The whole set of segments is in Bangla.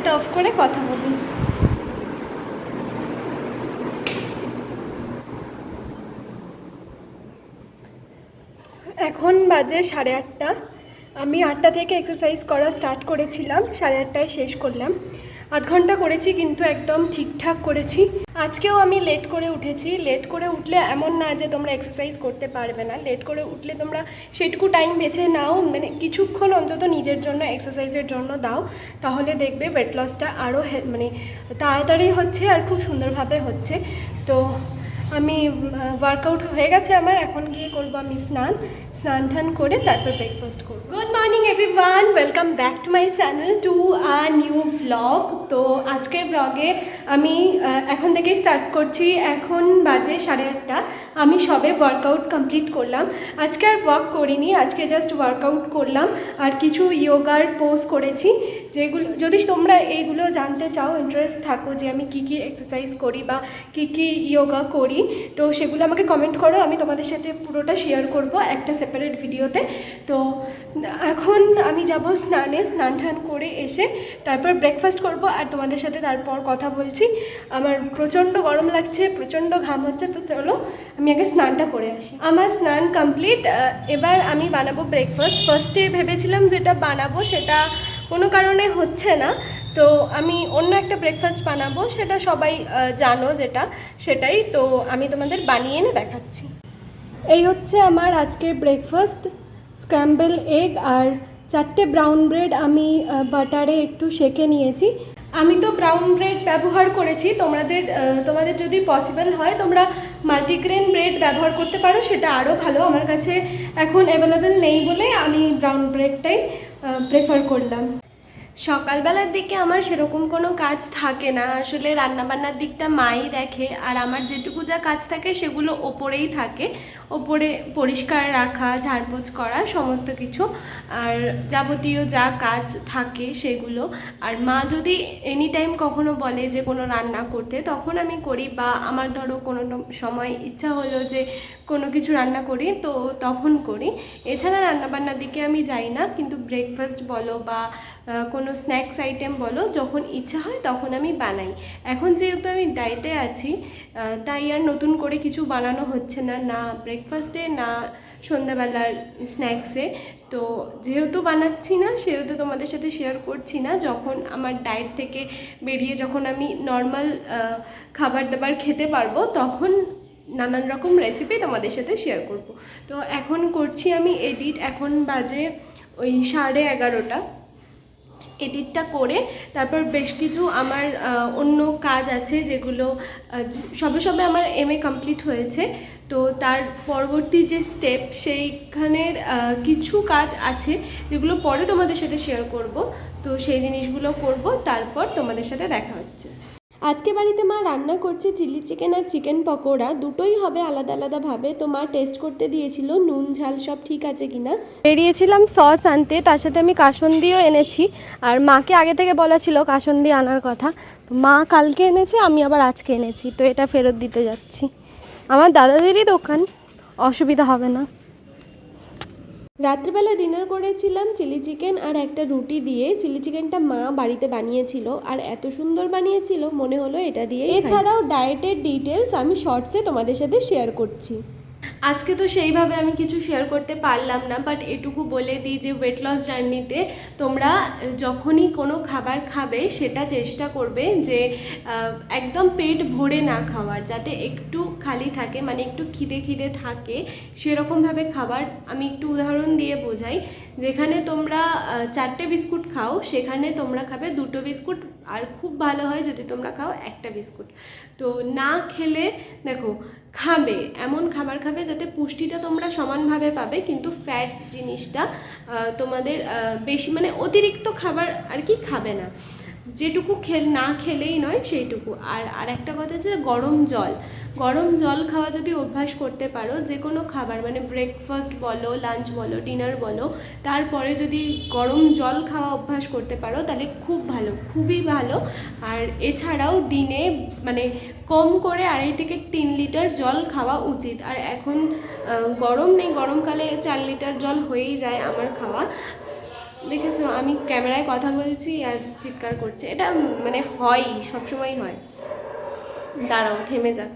লাইটটা অফ করে কথা বলি। এখন বাজে 8:30। আমি 8টা থেকে এক্সারসাইজ করা স্টার্ট করেছিলাম, 8:30টায় শেষ করলাম। আধ ঘন্টা করেছি, কিন্তু একদম ঠিকঠাক করেছি। আজকেও আমি লেট করে উঠেছি। লেট করে উঠলে এমন না যে তোমরা এক্সারসাইজ করতে পারবে না, লেট করে উঠলে তোমরা সেইটুকু টাইম বেছে নাও, মানে কিছুক্ষণ অন্তত নিজের জন্য এক্সারসাইজের জন্য দাও, তাহলে দেখবে ওয়েট লসটা আরও মানে তাড়াতাড়ি হচ্ছে আর খুব সুন্দরভাবে হচ্ছে। তো আমি ওয়ার্কআউট হয়ে গেছে আমার, এখন গিয়ে করবো আমি স্নান টান করে তারপর ব্রেকফাস্ট করবো। Good morning everyone, welcome back to my channel to a new blog. তো আজকের ব্লগে আমি এখন থেকেই স্টার্ট করছি। এখন বাজে 8:30। আমি সবে ওয়ার্কআউট কমপ্লিট করলাম। আজকে আর ওয়ার্ক করিনি, আজকে জাস্ট ওয়ার্কআউট করলাম আর কিছু ইয়োগার পোজ করেছি, যেগুলো যদি তোমরা এইগুলো জানতে চাও, ইন্টারেস্ট থাকো যে আমি কী কী এক্সারসাইজ করি বা কী কী ইয়োগা করি, তো সেগুলো আমাকে কমেন্ট করো, আমি তোমাদের সাথে পুরোটা শেয়ার করব একটা সেপারেট ভিডিওতে। তো এখন আমি যাব স্নান টান করে এসে তারপর ব্রেকফাস্ট করব আর তোমাদের সাথে তারপর কথা বলছি। আমার প্রচণ্ড গরম লাগছে, প্রচণ্ড ঘাম হচ্ছে, তো চলো আমি আগে স্নানটা করে আসি। আমার স্নান কমপ্লিট, এবার আমি বানাবো ব্রেকফাস্ট। ফার্স্টে ভেবেছিলাম যেটা বানাবো সেটা কোনো কারণে হচ্ছে না, তো আমি অন্য একটা ব্রেকফাস্ট বানাবো, সেটা সবাই জানো যেটা, সেটাই তো আমি তোমাদের বানিয়ে এনে দেখাচ্ছি। এই হচ্ছে আমার আজকের ব্রেকফাস্ট, স্ক্র্যাম্বল এগ আর 4টে ব্রাউন ব্রেড আমি বাটারে একটু সেঁকে নিয়েছি। আমি তো ব্রাউন ব্রেড ব্যবহার করেছি, তোমাদের যদি পসিবল হয় তোমরা মাল্টিগ্রেন ব্রেড ব্যবহার করতে পারো, সেটা আরও ভালো। আমার কাছে এখন অ্যাভেলেবেল নেই বলে আমি ব্রাউন ব্রেডটাই প্রেফার করলাম। সকালবেলার দিকে আমার সেরকম কোনো কাজ থাকে না, আসলে রান্নাবান্নার দিকটা মাই দেখে, আর আমার যেটুকু যা কাজ থাকে সেগুলো ওপরেই থাকে, ওপরে পরিষ্কার রাখা, ঝাড়পোছ করা, সমস্ত কিছু আর যাবতীয় যা কাজ থাকে সেগুলো। আর মা যদি এনি টাইম কখনো বলে যে কোনো রান্না করতে, তখন আমি করি, বা আমার ধরো কোনো সময় ইচ্ছা হলো যে কোনো কিছু রান্না করি, তো তখন করি। এছাড়া রান্নাবান্নার দিকে আমি যাই না, কিন্তু ব্রেকফাস্ট বলো বা কোনো স্ন্যাক্স আইটেম বলো, যখন ইচ্ছা হয় তখন আমি বানাই। এখন যেহেতু আমি ডায়েটে আছি, তাই আর নতুন করে কিছু বানানো হচ্ছে না, না ব্রেকফাস্টে না সন্ধ্যাবেলার স্ন্যাক্সে। তো যেহেতু বানাচ্ছি না, সেহেতু তোমাদের সাথে শেয়ার করছি না। যখন আমার ডায়েট থেকে বেরিয়ে যখন আমি নর্মাল খাবার দাবার খেতে পারবো, তখন নানান রকম রেসিপি তোমাদের সাথে শেয়ার করব। তো এখন করছি আমি এডিট, এখন বাজে ওই 11:30। এডিটটা করে তারপর বেশ কিছু আমার অন্য কাজ আছে, যেগুলো সবে আমার MA কমপ্লিট হয়েছে, তো তার পরবর্তী যে স্টেপ সেইখানের কিছু কাজ আছে যেগুলো পরে তোমাদের সাথে শেয়ার করব। তো সেই জিনিসগুলো করব, তারপর তোমাদের সাথে দেখা হচ্ছে। আজকে বাড়িতে মা রান্না করছে চিলি চিকেন আর চিকেন পকোড়া, দুটোই হবে আলাদা আলাদাভাবে। তো মা টেস্ট করতে দিয়েছিল নুন ঝাল সব ঠিক আছে কিনা। বেরিয়েছিলাম সস আনতে, তার সাথে আমি কাসন্দিও এনেছি, আর মাকে আগে থেকে বলা ছিল কাসন্দি আনার কথা। তো মা কালকে এনেছে, আমি আবার আজকে এনেছি, তো এটা ফেরত দিতে যাচ্ছি। আমার দাদাদেরই দোকান, অসুবিধা হবে না। রাত্রিবেলা ডিনার করেছিলাম চিলি চিকেন আর একটা রুটি দিয়ে। চিলি চিকেনটা মা বাড়িতে বানিয়েছিল, আর এত সুন্দর বানিয়েছিল মনে হলো এটা দিয়ে। এছাড়াও ডায়েটের ডিটেলস আমি শর্টসে তোমাদের সাথে শেয়ার করছি। আজকে তো সেইভাবে আমি কিছু শেয়ার করতে পারলাম না, বাট এটুকু বলে দিই যে ওয়েট লস জার্নিতে তোমরা যখনই কোনো খাবার খাবে, সেটা চেষ্টা করবে যে একদম পেট ভরে না খাওয়ার, যাতে একটু খালি থাকে, মানে একটু খিদে থাকে সেরকমভাবে খাবার। আমি একটু উদাহরণ দিয়ে বোঝাই, যেখানে তোমরা 4টে বিস্কুট খাও, সেখানে তোমরা খাবে 2টো বিস্কুট, আর খুব ভালো হয় যদি তোমরা খাও 1টা বিস্কুট। তো না খেলে দেখো, খাবে এমন খাবার খাবে যাতে পুষ্টিটা তোমরা সমানভাবে পাবে, কিন্তু ফ্যাট জিনিসটা তোমাদের বেশি, মানে অতিরিক্ত খাবার আর কি খাবে না, যেটুকু না খেলেই নয় সেইটুকু। আর একটা কথা যে গরম জল খাওয়া যদি অভ্যাস করতে পারো, যে কোনো খাবার মানে ব্রেকফাস্ট বলো, লাঞ্চ বলো, ডিনার বলো, তারপরে যদি গরম জল খাওয়া অভ্যাস করতে পারো, তাহলে খুব ভালো, খুবই ভালো। আর এছাড়াও দিনে মানে কম করে 2.5 থেকে 3 লিটার জল খাওয়া উচিত। আর এখন গরম নেই, গরমকালে 4 লিটার জল হয়েই যায় আমার খাওয়া। দেখেছো আমি ক্যামেরায় কথা বলছি আর চিৎকার করছে, এটা মানে হয়ই, সবসময়ই হয়। দাঁড়াও, থেমে যাক।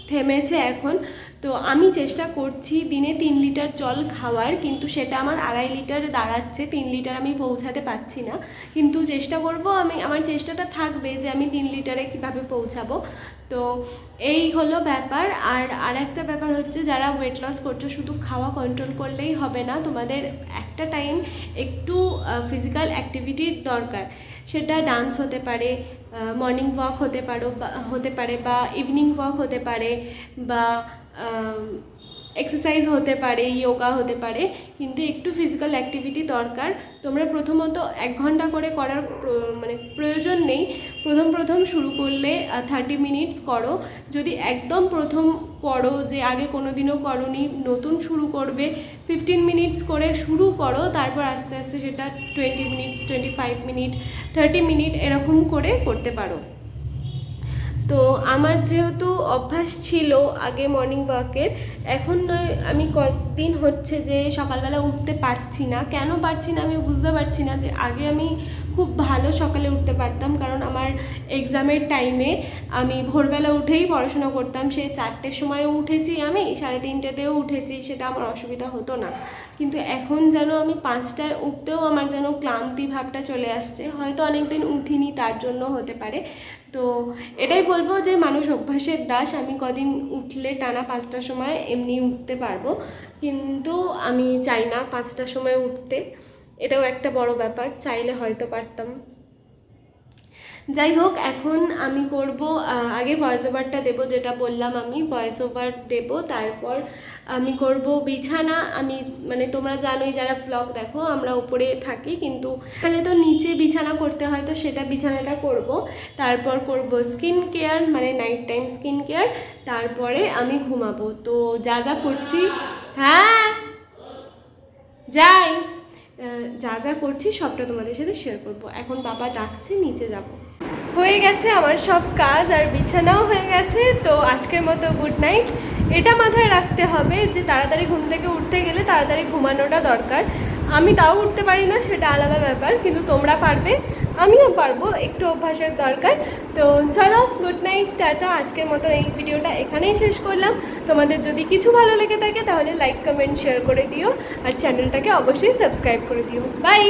থেমেছে এখন। তো আমি চেষ্টা করছি দিনে 3 লিটার জল খাওয়ার, কিন্তু সেটা আমার 2.5 লিটার দাঁড়াচ্ছে, 3 লিটার আমি পৌঁছাতে পারছি না। কিন্তু চেষ্টা করব, আমার চেষ্টাটা থাকবে যে আমি 3 লিটারে কীভাবে পৌঁছাবো। তো এই হলো ব্যাপার। আর একটা ব্যাপার হচ্ছে, যারা ওয়েট লস করছো শুধু খাওয়া কন্ট্রোল করলেই হবে না, তোমাদের একটা টাইম একটু ফিজিক্যাল অ্যাক্টিভিটির দরকার। সেটা ডান্স হতে পারে, মর্নিং ওয়াক হতে পারে বা ইভিনিং ওয়াক হতে পারে, বা এক্সারসাইজ হতে পারে, যোগা হতে পারে, কিন্তু একটু ফিজিক্যাল অ্যাক্টিভিটি দরকার। তোমরা প্রথমত 1 ঘন্টা করে করার মানে প্রয়োজন নেই। প্রথম শুরু করলে 30 মিনিটস করো। যদি একদম প্রথম করো, যে আগে কোনো দিনও করোনি, নতুন শুরু করবে, 15 মিনিটস করে শুরু করো, তারপর আস্তে আস্তে সেটা 20 মিনিট, 25 মিনিট, 30 মিনিট এরকম করে করতে পারো। তো আমার যেহেতু অভ্যাস ছিল আগে মর্নিং ওয়াকের, এখন নয়, আমি কতদিন হচ্ছে যে সকালবেলা উঠতে পারছি না। কেন পারছি না আমি বুঝতে পারছি না। যে আগে আমি খুব ভালো সকালে উঠতে পারতাম, কারণ আমার এক্সামের টাইমে আমি ভোরবেলা উঠেই পড়াশোনা করতাম। সে 4টের সময়ও উঠেছি, আমি 3:30তেও উঠেছি, সেটা আমার অসুবিধা হতো না। কিন্তু এখন যেন আমি 5টায় উঠতেও আমার যেন ক্লান্তি ভাবটা চলে আসছে। হয়তো অনেক দিন উঠিনি, তার জন্য হতে পারে। তো এটাই বলবো যে মানুষ অভ্যাসের দাস। আমি কদিন উঠলে টানা 5টার সময় এমনি উঠতে পারবো, কিন্তু আমি চাই না 5টার সময় উঠতে। এটাও একটা বড় ব্যাপার, চাইলে হয়তো পারতাম। যাই হোক, এখন আমি করব, আগে ভয়েস ওভারটা দেবো, যেটা বললাম আমি ভয়েস ওভার দেবো, তারপর আমি করব বিছানা। আমি মানে তোমরা জানোই যারা ব্লগ দেখো, আমরা উপরে থাকি, কিন্তু এখানে তো নিচে বিছানা করতে হয়, তো সেটা বিছানাটা করব। তারপর করব স্কিন কেয়ার, মানে নাইট টাইম স্কিন কেয়ার, তারপরে আমি ঘুমাবো। তো যা যা করছি, হ্যাঁ যাই, যা করছি সবটা তোমাদের সাথে শেয়ার করবো। এখন বাবা ডাকছে, নিচে যাব। হয়ে গেছে আমার সব কাজ, আর বিছানাও হয়ে গেছে। তো আজকের মতো গুড নাইট। এটা মাথায় রাখতে হবে যে তাড়াতাড়ি ঘুম থেকে উঠতে গেলে তাড়াতাড়ি ঘুমানোটা দরকার। আমি তাও উঠতে পারি না, সেটা আলাদা ব্যাপার, কিন্তু তোমরা পারবে, আমিও পারবো, একটু অভ্যাসের দরকার। তো চলো, গুড নাইট, টাটা। আজকের মতো এই ভিডিওটা এখানেই শেষ করলাম। তোমাদের যদি কিছু ভালো লেগে থাকে তাহলে লাইক, কমেন্ট, শেয়ার করে দিও, আর চ্যানেলটাকে অবশ্যই সাবস্ক্রাইব করে দিও। বাই।